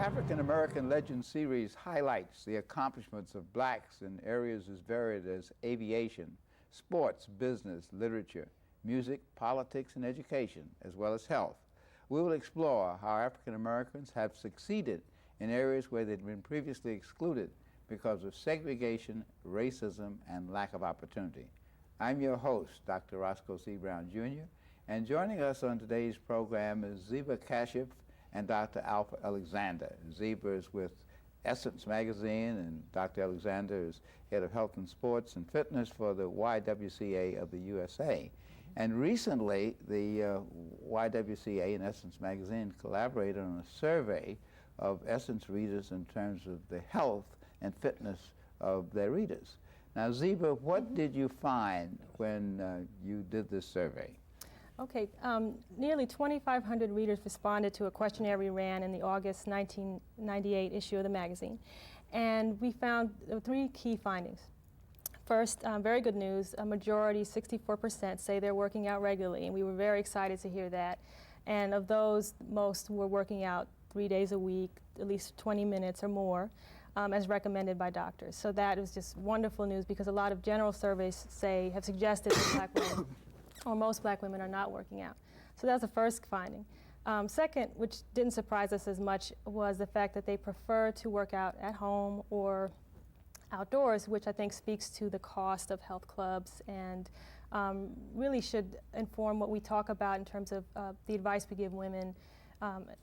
African American Legend series highlights the accomplishments of blacks in areas as varied as aviation, sports, business, literature, music, politics, and education, as well as health. We will explore how African Americans have succeeded in areas where they'd been previously excluded because of segregation, racism, and lack of opportunity. I'm your host, Dr. Roscoe C. Brown, Jr., and joining us on today's program is Ziba Kashef and Dr. Alpha Alexander. Ziba is with Essence magazine, and Dr. Alexander is head of health and sports and fitness for the YWCA of the U.S.A. And recently, the YWCA and Essence magazine collaborated on a survey of Essence readers in terms of the health and fitness of their readers. Now, Ziba, what did you find when you did this survey? Okay, nearly 2,500 readers responded to a questionnaire we ran in the August 1998 issue of the magazine. And we found three key findings. First, very good news, a majority, 64%, say they're working out regularly, and we were very excited to hear that. And of those, most were working out 3 days a week, at least 20 minutes or more, as recommended by doctors. So that was just wonderful news, because a lot of general surveys have suggested that black women, or most black women, are not working out. So that's the first finding. Second, which didn't surprise us as much, was the fact that they prefer to work out at home or outdoors, which I think speaks to the cost of health clubs and really should inform what we talk about in terms of the advice we give women,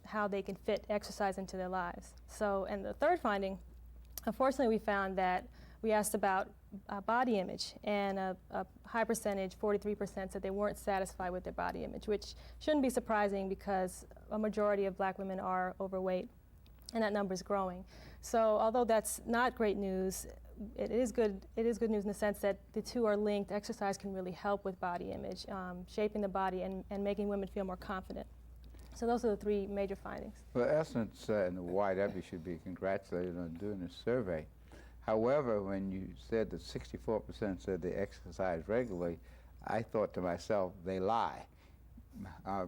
how they can fit exercise into their lives. So, and the third finding, unfortunately, we found that we asked about body image, and a high percentage, 43%, said they weren't satisfied with their body image, which shouldn't be surprising because a majority of black women are overweight, and that number is growing. So although that's not great news, it is good news in the sense that the two are linked. Exercise can really help with body image, shaping the body and making women feel more confident. So those are the three major findings. Well, Essence and the YW should be congratulated on doing this survey. However, when you said that 64% said they exercise regularly, I thought to myself, they lie.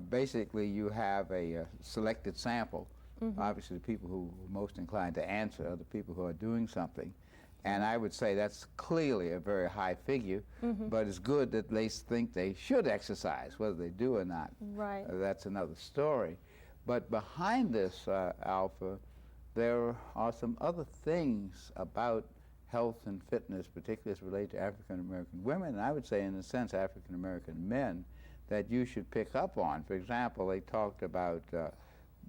Basically, you have a selected sample. Obviously, the people who are most inclined to answer are the people who are doing something. And I would say that's clearly a very high figure, but it's good that they think they should exercise, whether they do or not. Right. That's another story. But behind this, Alpha, there are some other things about health and fitness, particularly as related to African American women, and I would say, in a sense, African American men, that you should pick up on. For example, they talked about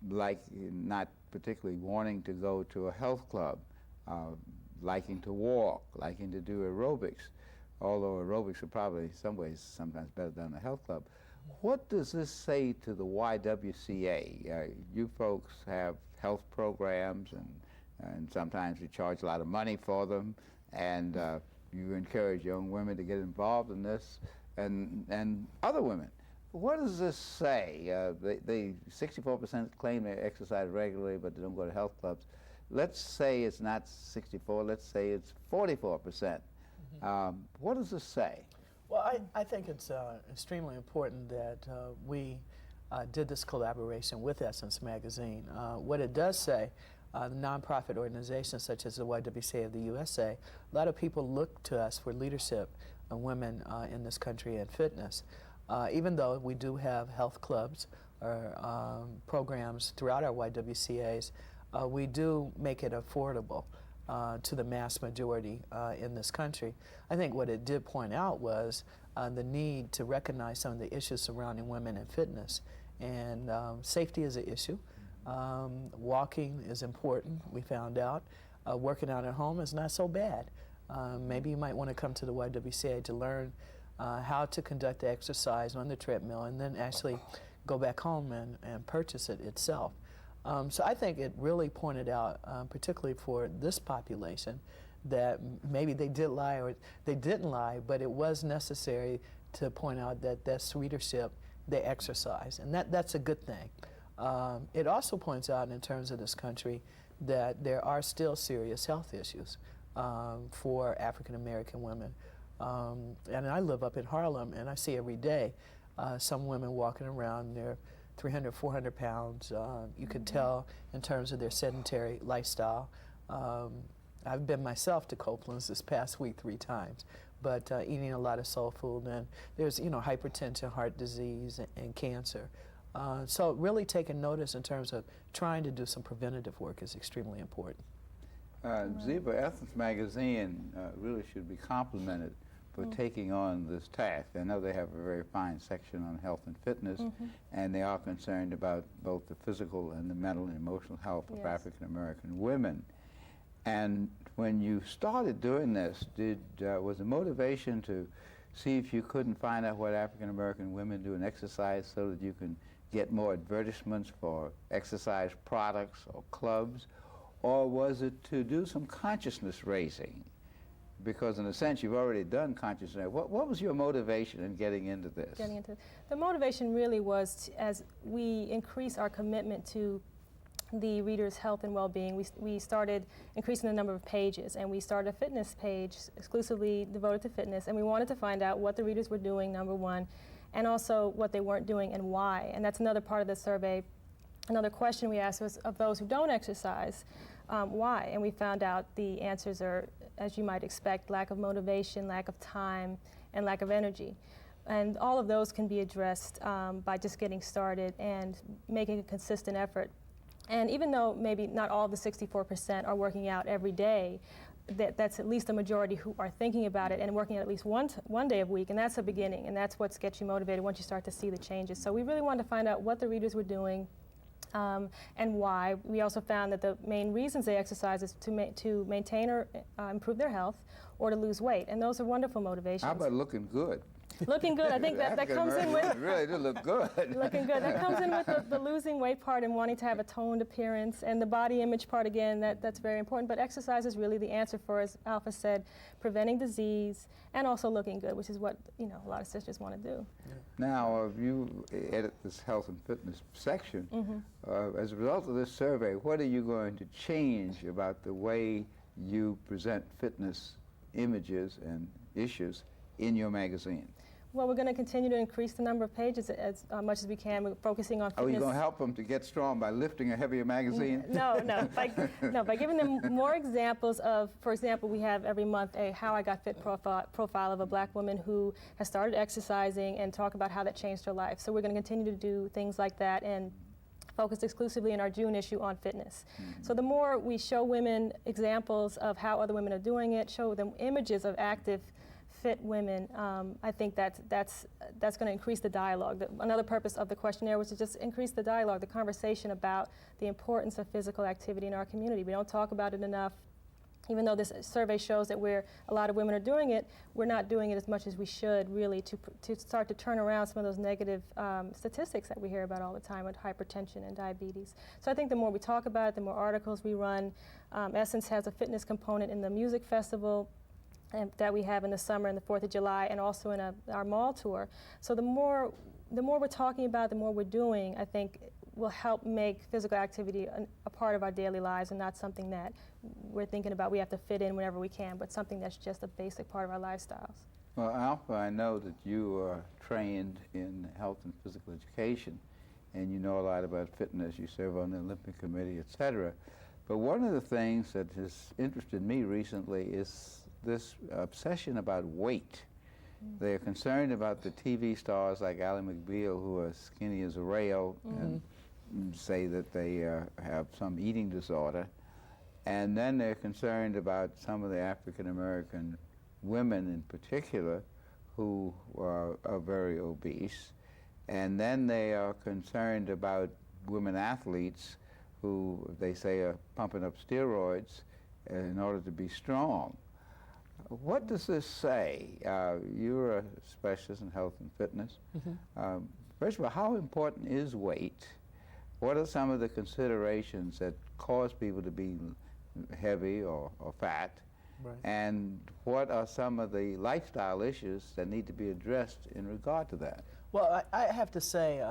like not particularly wanting to go to a health club, liking to walk, liking to do aerobics, although aerobics are probably in some ways sometimes better than a health club. What does this say to the YWCA? You folks have health programs, and sometimes you charge a lot of money for them, and you encourage young women to get involved in this, and other women. What does this say? They 64% claim they exercise regularly, but they don't go to health clubs. Let's say it's not 64, let's say it's 44%. What does this say? Well, I think it's extremely important that we did this collaboration with Essence magazine. What it does say, nonprofit organizations such as the YWCA of the U.S.A., a lot of people look to us for leadership of women in this country and fitness. Even though we do have health clubs or programs throughout our YWCAs, we do make it affordable to the mass majority in this country. I think what it did point out was the need to recognize some of the issues surrounding women in fitness. And safety is an issue. Walking is important, we found out. Working out at home is not so bad. Maybe you might want to come to the YWCA to learn how to conduct the exercise on the treadmill and then actually go back home and purchase it itself. So I think it really pointed out, particularly for this population, that maybe they did lie or they didn't lie, but it was necessary to point out that that's readership, they exercise, and that's a good thing. It also points out in terms of this country that there are still serious health issues for African American women. And I live up in Harlem, and I see every day some women walking around, they're 300, 400 pounds. You could tell in terms of their sedentary lifestyle. I've been myself to Copeland's this past week 3 times, but eating a lot of soul food, and there's, you know, hypertension, heart disease, and cancer. So really taking notice in terms of trying to do some preventative work is extremely important. Ziba, Essence magazine really should be complimented for taking on this task. I know they have a very fine section on health and fitness, and they are concerned about both the physical and the mental and emotional health of African American women. And when you started doing this, was the motivation to see if you couldn't find out what African American women do in exercise so that you can get more advertisements for exercise products or clubs? Or was it to do some consciousness raising? Because in a sense, you've already done consciousness. What was your motivation in getting into this? The motivation really was as we increase our commitment to the reader's health and well-being, we started increasing the number of pages, and we started a fitness page exclusively devoted to fitness, and we wanted to find out what the readers were doing, number one, and also what they weren't doing and why. And that's another part of the survey. Another question we asked was, of those who don't exercise, why? And we found out the answers are, as you might expect, lack of motivation, lack of time, and lack of energy. And all of those can be addressed by just getting started and making a consistent effort. And even though maybe not all of the 64% are working out every day, that's at least a majority who are thinking about it and working out at least one day a week, and that's a beginning, and that's what gets you motivated once you start to see the changes. So we really wanted to find out what the readers were doing, and why. We also found that the main reasons they exercise is to maintain or improve their health or to lose weight, and those are wonderful motivations. How about looking good? Looking good, I think that comes in with... really do look good. Looking good. That comes in with the losing weight part and wanting to have a toned appearance, and the body image part, again, that's very important. But exercise is really the answer for, as Alpha said, preventing disease and also looking good, which is what, you know, a lot of sisters want to do. Now, you edit this health and fitness section. As a result of this survey, what are you going to change about the way you present fitness images and issues in your magazine? Well, we're going to continue to increase the number of pages as much as we can. We're focusing on fitness. Are you going to help them to get strong by lifting a heavier magazine? No. By giving them more examples of, for example, we have every month a How I Got Fit profile of a black woman who has started exercising and talk about how that changed her life. So we're going to continue to do things like that and focus exclusively in our June issue on fitness. So the more we show women examples of how other women are doing it, show them images of active, fit women, I think that's going to increase the dialogue. Another purpose of the questionnaire was to just increase the dialogue, the conversation about the importance of physical activity in our community. We don't talk about it enough. Even though this survey shows that a lot of women are doing it, we're not doing it as much as we should, really, to start to turn around some of those negative statistics that we hear about all the time with hypertension and diabetes. So I think the more we talk about it, the more articles we run. Essence has a fitness component in the music festival that we have in the summer and the 4th of July, and also in our mall tour. So the more we're talking about, the more we're doing, I think will help make physical activity a part of our daily lives and not something that we're thinking about we have to fit in whenever we can, but something that's just a basic part of our lifestyles. Well, Alpha, I know that you are trained in health and physical education, and you know a lot about fitness. You serve on the Olympic Committee, etc. But one of the things that has interested me recently is this obsession about weight. They're concerned about the TV stars like Ally McBeal, who are skinny as a rail, and say that they have some eating disorder. And then they're concerned about some of the African American women in particular who are very obese. And then they are concerned about women athletes who they say are pumping up steroids in order to be strong. What does this say? You're a specialist in health and fitness. First of all, how important is weight? What are some of the considerations that cause people to be heavy or fat? Right. And what are some of the lifestyle issues that need to be addressed in regard to that? Well, I have to say,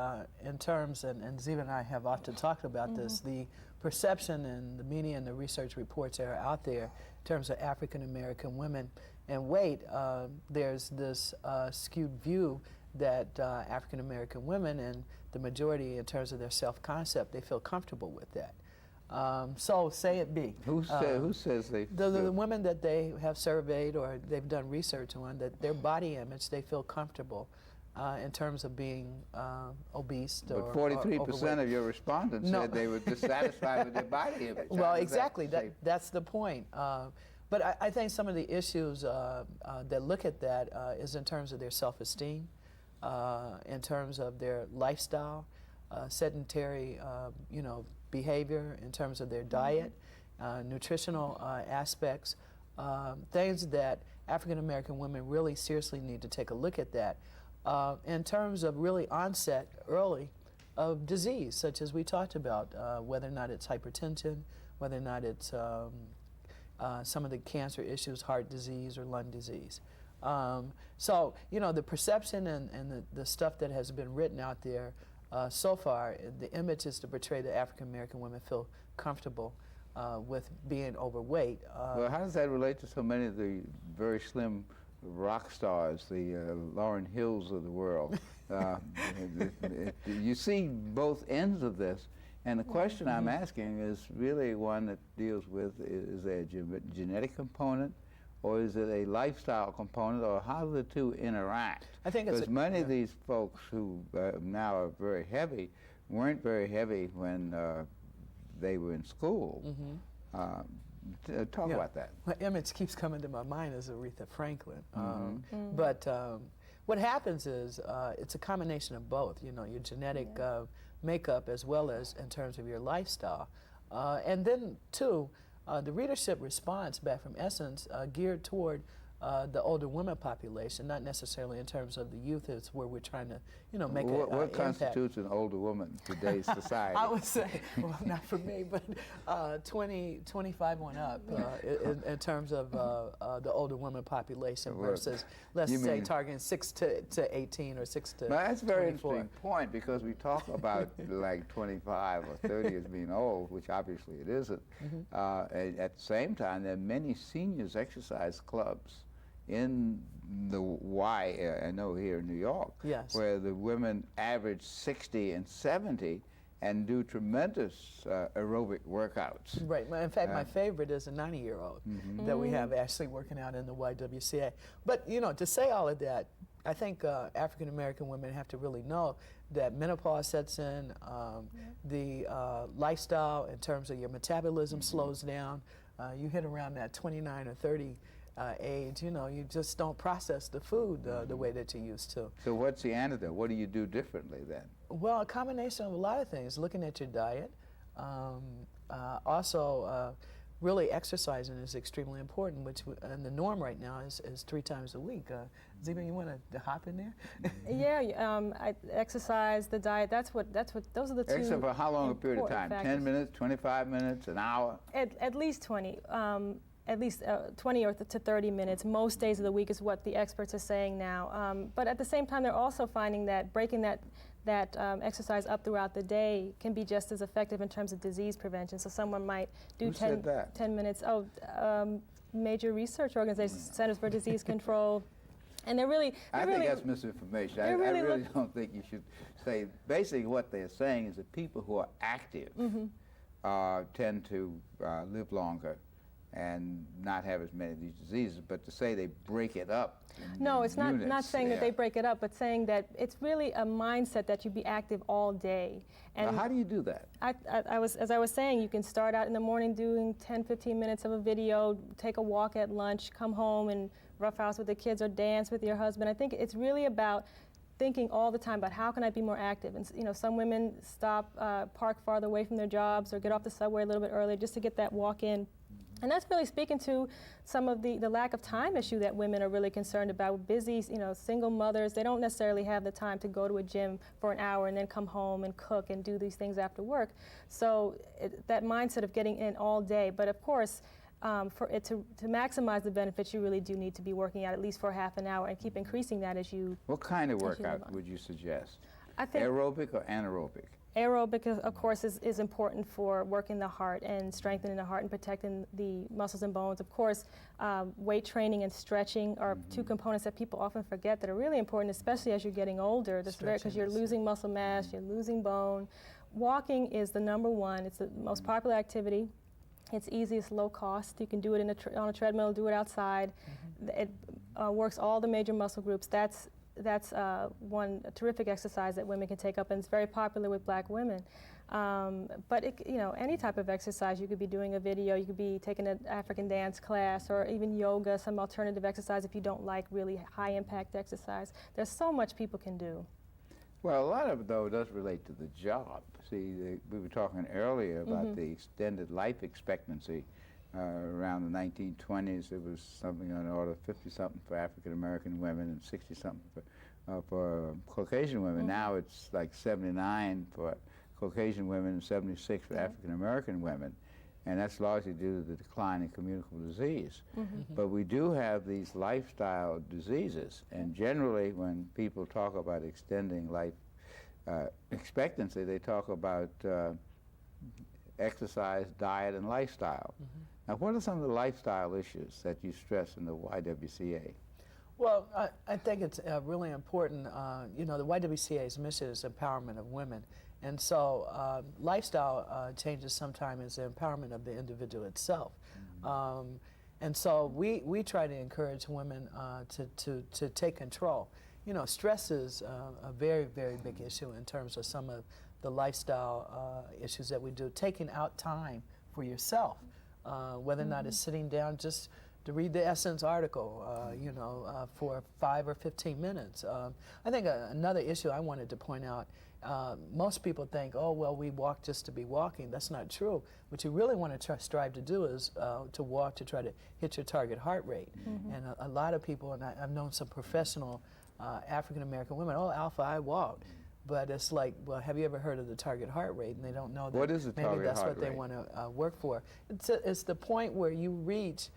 in terms, and Ziba and I have often talked about this, the perception in the media and the research reports that are out there in terms of African American women and weight, there's this skewed view that African American women, and the majority in terms of their self-concept, they feel comfortable with that. So say it be. Who says they the women that they have surveyed or they've done research on, that their body image, they feel comfortable in terms of being obese. But 43% of your respondents said they were dissatisfied with their body image. Well, exactly. That's the point. But I think some of the issues that look at that is in terms of their self-esteem, in terms of their lifestyle, sedentary, behavior, in terms of their diet, nutritional aspects, things that African American women really seriously need to take a look at that. In terms of really onset early of disease, such as we talked about, whether or not it's hypertension, whether or not it's some of the cancer issues, heart disease or lung disease. So, the perception and the stuff that has been written out there so far, the image is to portray that African American women feel comfortable with being overweight. Well, how does that relate to so many of the very slim rock stars, the Lauryn Hills of the world? You see both ends of this, and the question I'm asking is really one that deals with, is there a genetic component, or is it a lifestyle component, or how do the two interact? I think it's because many of these folks who now are very heavy weren't very heavy when they were in school. Talk about that. My image keeps coming to my mind as Aretha Franklin. But what happens is it's a combination of both, your genetic makeup as well as in terms of your lifestyle. And then, too, the readership response back from Essence geared toward the older women population, not necessarily in terms of the youth. It's where we're trying to, make what constitutes an older woman in today's society? I would say, well, not for me, but 20, 25 on up in terms of the older woman population versus, let's say, targeting 6 to 18 or 6 to 24. That's a very interesting point, because we talk about like 25 or 30 as being old, which obviously it isn't. At the same time, there are many seniors exercise clubs in the Y, I know here in New York, where the women average 60 and 70 and do tremendous aerobic workouts. Right. In fact, my favorite is a 90-year-old that we have actually working out in the YWCA. But, to say all of that, I think African American women have to really know that menopause sets in, the lifestyle in terms of your metabolism slows down. You hit around that 29 or 30 age, you just don't process the food the way that you used to. So what's the antidote? What do you do differently then? Well, a combination of a lot of things. Looking at your diet. Also, really exercising is extremely important, which and the norm right now is 3 times a week. Ziba, you want to hop in there? I exercise, the diet. Those are the two. Except for how long a period of time? Factors. 10 minutes, 25 minutes, an hour? At least 20. At least 20 or to 30 minutes most days of the week is what the experts are saying now. But at the same time, they're also finding that breaking that exercise up throughout the day can be just as effective in terms of disease prevention. So someone might do 10 minutes. Major research organizations, Centers for Disease Control. And they're really... I think that's misinformation. I really don't think you should say... Basically what they're saying is that people who are active tend to live longer and not have as many of these diseases, but to say they break it up. No, it's not saying that they break it up, but saying that it's really a mindset that you be active all day. And now, how do you do that? As I was saying, you can start out in the morning doing 10, 15 minutes of a video, take a walk at lunch, come home and roughhouse with the kids or dance with your husband. I think it's really about thinking all the time about how can I be more active. And some women stop, park farther away from their jobs or get off the subway a little bit earlier just to get that walk in. And that's really speaking to some of the lack of time issue that women are really concerned about. Busy, single mothers, they don't necessarily have the time to go to a gym for an hour and then come home and cook and do these things after work. So that mindset of getting in all day. But of course, for it to maximize the benefits, you really do need to be working out at least for half an hour and keep increasing that as you... What kind of workout would you suggest? I think aerobic or anaerobic? Aerobic, of course, is important for working the heart and strengthening the heart and protecting the muscles and bones. Of course, weight training and stretching are two components that people often forget that are really important, especially as you're getting older. Because you're losing muscle mass, you're losing bone. Walking is the number one. It's the most popular activity. It's easy, it's low cost. You can do it on a treadmill, do it outside. It works all the major muscle groups. That's one terrific exercise that women can take up, and it's very popular with black women. But any type of exercise, you could be doing a video, you could be taking an African dance class, or even yoga, some alternative exercise if you don't like really high impact exercise. There's so much people can do. Well, a lot of it, though, does relate to the job. See, we were talking earlier about the extended life expectancy. Around the 1920s, it was something on the order of 50-something for African-American women and 60-something for Caucasian women. Now it's like 79 for Caucasian women and 76 for African-American women. And that's largely due to the decline in communicable disease. But we do have these lifestyle diseases, and generally when people talk about extending life expectancy, they talk about exercise, diet, and lifestyle. Now, what are some of the lifestyle issues that you stress in the YWCA? Well, I think it's really important. The YWCA's mission is empowerment of women. And so lifestyle changes sometimes is the empowerment of the individual itself. And so we try to encourage women to take control. Stress is a very, very big issue in terms of some of the lifestyle issues that we do. Taking out time for yourself, whether or not it's sitting down just to read the Essence article, for 5 or 15 minutes. I think another issue I wanted to point out, most people think, oh, well, we walk just to be walking. That's not true. What you really want to strive to do is to walk to try to hit your target heart rate. And a lot of people, and I've known some professional African-American women, oh, Alpha, I walk. But it's like, well, have you ever heard of the target heart rate? And they don't know that. What is the target maybe that's heart what they rate? want to work for. It's the point where you reach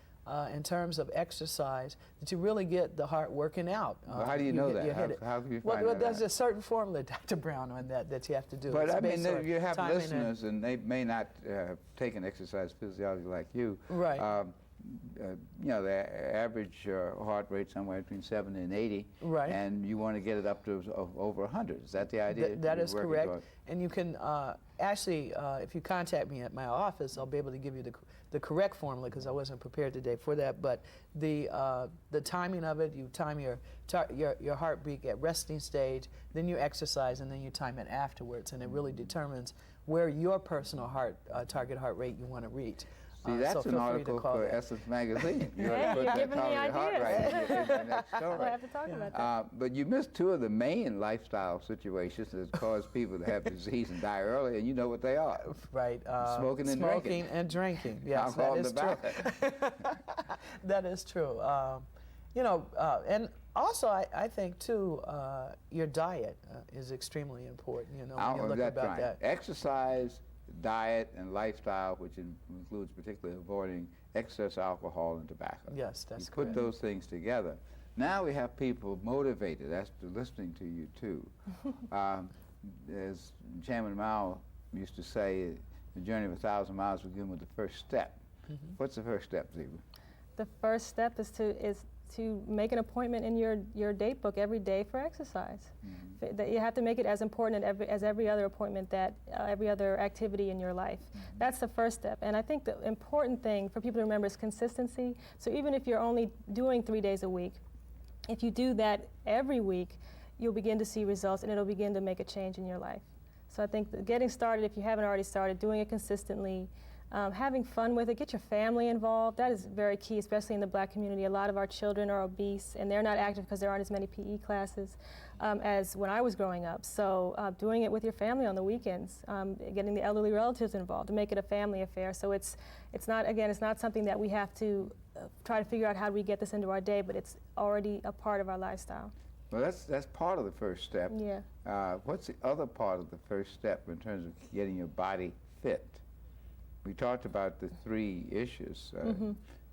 in terms of exercise, that you really get the heart working out. Well, how do you know that? How can you find well, that there's out? a certain formula, Dr. Brown, on that you have to do. But It's I mean, based on you have timing listeners, and they may not have taken exercise physiology like you. Right. The average heart rate somewhere between 70 and 80, Right. and you want to get it up to over 100. Is that the idea? That You're is working correct. toward? And you can actually, if you contact me at my office, I'll be able to give you the correct formula, because I wasn't prepared today for that. But the timing of it, you time your heartbeat at resting stage, then you exercise, and then you time it afterwards, and it really determines where your personal target heart rate you want to reach. See, that's so an feel free to article call for that. Essence magazine. You Hey, ought to put you're that giving me target heart ideas. rate in your next story. We'll have to talk about that. But you missed two of the main lifestyle situations that cause people to have disease and die early, and you know what they are. Right. Smoking and drinking. and drinking. Yes, Alcohol that and is true. tobacco. That is true. And also I think too, your diet is extremely important. When you look That's about right. that. Exercise, diet, and lifestyle, which includes particularly avoiding excess alcohol and tobacco. Yes, that's You put correct. those things together. Now we have people motivated. That's listening to you too. As Chairman Mao used to say, the journey of 1,000 miles begins with the first step. What's the first step, Ziba? The first step is to make an appointment in your date book every day for exercise. That you have to make it as important as every other appointment, every other activity in your life. That's the first step. And I think the important thing for people to remember is consistency. So even if you're only doing 3 days a week, if you do that every week, you'll begin to see results, and it'll begin to make a change in your life. So I think that getting started, if you haven't already started, doing it consistently, having fun with it, get your family involved. That is very key, especially in the black community. A lot of our children are obese, and they're not active because there aren't as many PE classes as when I was growing up. So doing it with your family on the weekends, getting the elderly relatives involved to make it a family affair. So it's not something that we have to try to figure out how do we get this into our day, but it's already a part of our lifestyle. Well, that's part of the first step. Yeah. What's the other part of the first step in terms of getting your body fit? We talked about the three issues,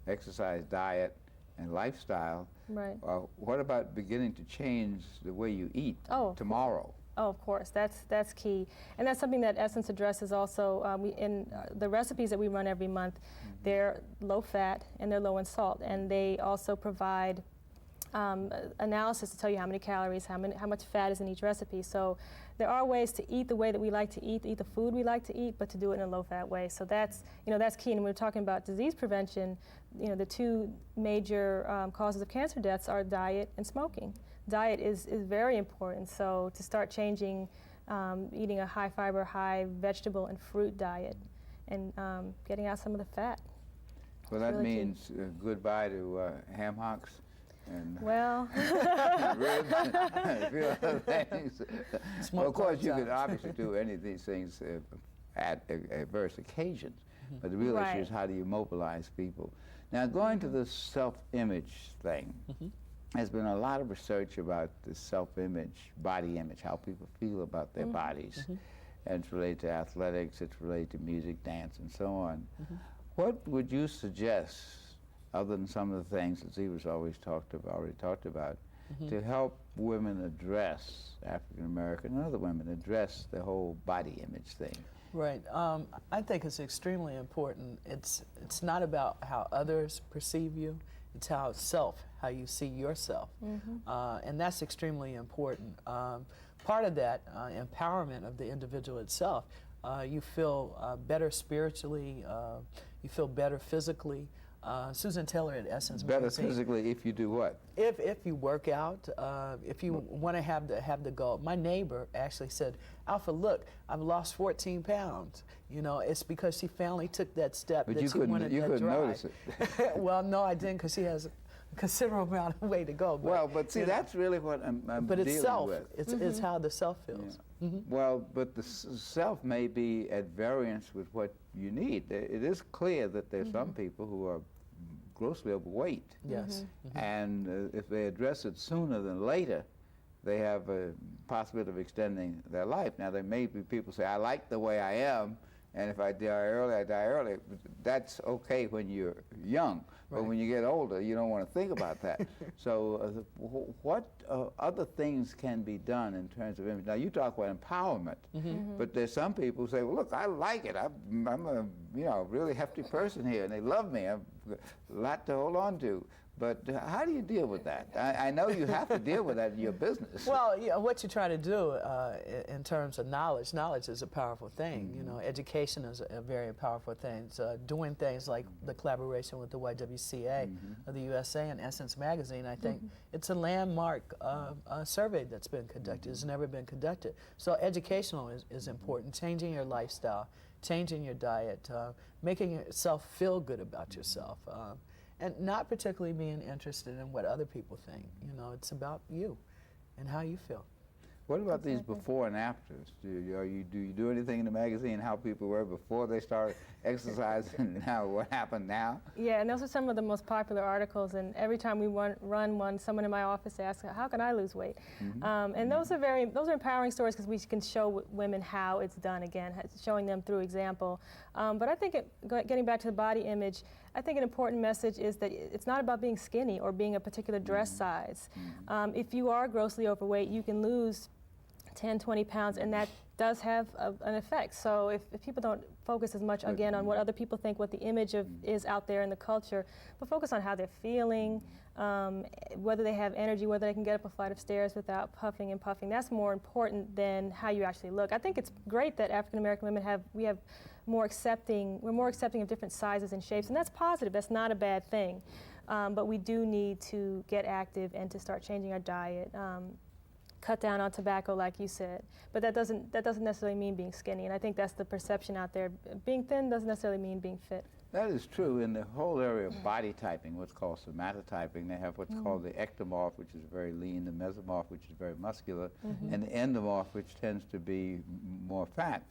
exercise, diet, and lifestyle. Right. What about beginning to change the way you eat tomorrow? Oh, of course, that's key, and that's something that Essence addresses also. In the recipes that we run every month, they're low fat and they're low in salt, and they also provide analysis to tell you how many calories, how much fat is in each recipe. So there are ways to eat the way that we like to eat the food we like to eat, but to do it in a low-fat way. So that's key. And when we're talking about disease prevention, the two major causes of cancer deaths are diet and smoking. Diet is very important. So to start changing, eating a high-fiber, high vegetable and fruit diet, and getting out some of the fat. Well, that really means goodbye to ham hocks. And well, ribs, and a few other things. Well, of course, you could obviously do any of these things at various occasions, but the real issue is how do you mobilize people. Now, going to the self-image thing, there's been a lot of research about the self-image, body image, how people feel about their bodies. And it's related to athletics, it's related to music, dance, and so on. What would you suggest, other than some of the things that Ziba's already talked about, to help women address, African American and other women, address the whole body image thing? Right. I think it's extremely important. It's not about how others perceive you. It's how you see yourself. And that's extremely important. Part of that empowerment of the individual itself, you feel better spiritually, you feel better physically. Susan Taylor at Essence Better magazine, physically if you do what? If you work out, if you want to have the goal. My neighbor actually said, "Alpha, look, I've lost 14 pounds." It's because she finally took that step. But that you she wanted couldn't that drive. notice it. Well, no, I didn't, because she has a considerable amount of way to go. But see, that's really what I'm but it's dealing self. with. It's how the self feels. Well, but the self may be at variance with what you need. It is clear that there's some people who are grossly overweight. Yes. And if they address it sooner than later, they have a possibility of extending their life. Now, there may be people who say, I like the way I am, and if I die early, I die early. That's okay when you're young, but when you get older, you don't want to think about that. So what other things can be done in terms of image? Now, you talk about empowerment, but there's some people who say, well, look, I like it. I'm a really hefty person here, and they love me. I've got a lot to hold on to. But how do you deal with that? I know you have to deal with that in your business. Well, what you try to do in terms of knowledge is a powerful thing. Education is a very powerful thing. Doing things like the collaboration with the YWCA of the U.S.A. and Essence magazine, I think it's a landmark survey that's been conducted. It's never been conducted. So educational is important. Changing your lifestyle, changing your diet, making yourself feel good about yourself. And not particularly being interested in what other people think. It's about you and how you feel. What about these before and afters? Do you do anything in the magazine how people were before they started exercising and now what happened now? Yeah, and those are some of the most popular articles. And every time we run one, someone in my office asks, "How can I lose weight?" And those are empowering stories because we can show women how it's done. Again, showing them through example. But I think getting back to the body image, I think an important message is that it's not about being skinny or being a particular dress size. If you are grossly overweight, you can lose 10, 20 pounds, and that does have an effect. So if people don't focus as much, again, on what other people think, what the image is out there in the culture, but focus on how they're feeling, whether they have energy, whether they can get up a flight of stairs without puffing and puffing, that's more important than how you actually look. I think it's great that African American women we're more accepting of different sizes and shapes, and that's positive, that's not a bad thing. But we do need to get active and to start changing our diet. Cut down on tobacco, like you said, but that doesn't necessarily mean being skinny, and I think that's the perception out there. Being thin doesn't necessarily mean being fit. That is true. In the whole area of body typing, what's called somatotyping, they have what's called the ectomorph, which is very lean, the mesomorph, which is very muscular, and the endomorph, which tends to be more fat.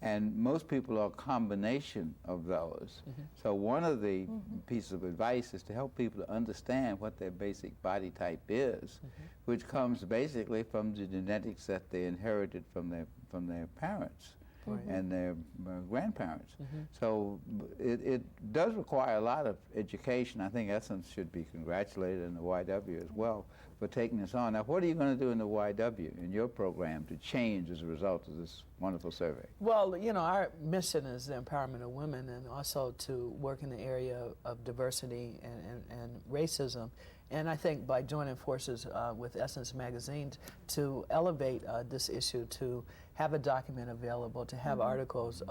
And most people are a combination of those. So one of the pieces of advice is to help people to understand what their basic body type is, which comes basically from the genetics that they inherited from their parents. and their grandparents. So it does require a lot of education. I think Essence should be congratulated, and the YW as well, for taking this on. Now, what are you going to do in the YW, in your program, to change as a result of this wonderful survey? Well, you know, our mission is the empowerment of women, and also to work in the area of diversity and racism. And I think by joining forces with Essence Magazine to elevate this issue, to have a document available, to have articles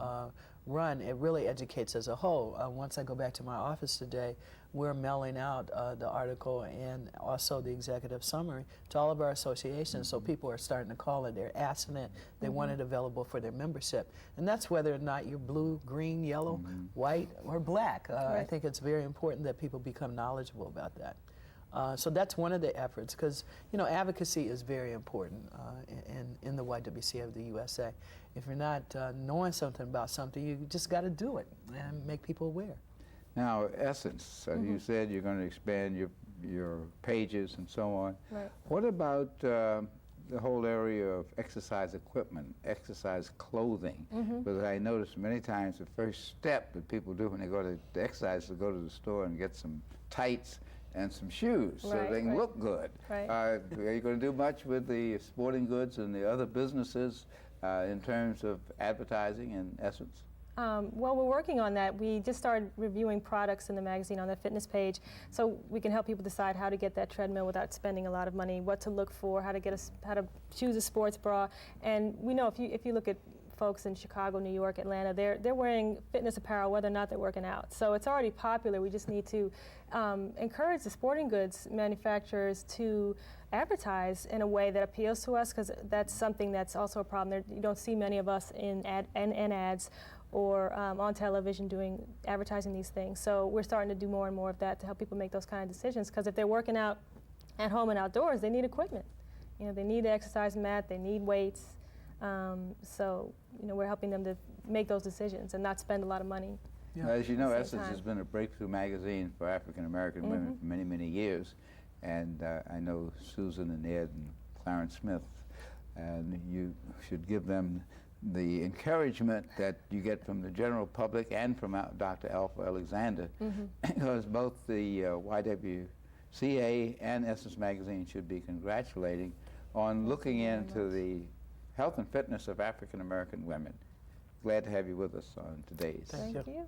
run, it really educates as a whole. Once I go back to my office today, we're mailing out the article and also the executive summary to all of our associations. So people are starting to call it, they're asking it, they want it available for their membership. And that's whether or not you're blue, green, yellow, white, or black. I think it's very important that people become knowledgeable about that. So that's one of the efforts, because you know, advocacy is very important in the YWCA of the U.S.A. If you're not knowing something about something, you just got to do it and make people aware. Now, Essence, you said you're going to expand your pages and so on. Right. What about the whole area of exercise equipment, exercise clothing? Because I noticed many times the first step that people do when they go to the exercise is to go to the store and get some tights and some shoes so they can look good. Are you going to do much with the sporting goods and the other businesses in terms of advertising and Essence? Well, we're working on that. We just started reviewing products in the magazine on the fitness page, so we can help people decide how to get that treadmill without spending a lot of money, what to look for, how to choose a sports bra. And we know if you look at folks in Chicago, New York, Atlanta, they're wearing fitness apparel whether or not they're working out. So it's already popular. We just need to encourage the sporting goods manufacturers to advertise in a way that appeals to us, because that's something that's also a problem. You don't see many of us in ads or on television advertising these things. So we're starting to do more and more of that to help people make those kind of decisions, because if they're working out at home and outdoors, they need equipment. You know, they need the exercise mat, they need weights. So, you know, we're helping them to make those decisions and not spend a lot of money. As you know, Essence has been a breakthrough magazine for African American women for many, many years. And I know Susan and Ed and Clarence Smith, and you should give them the encouragement that you get from the general public and from Dr. Alpha Alexander, because both the YWCA and Essence Magazine should be congratulating on looking into the health and fitness of African American women. Glad to have you with us on today's. Thank you.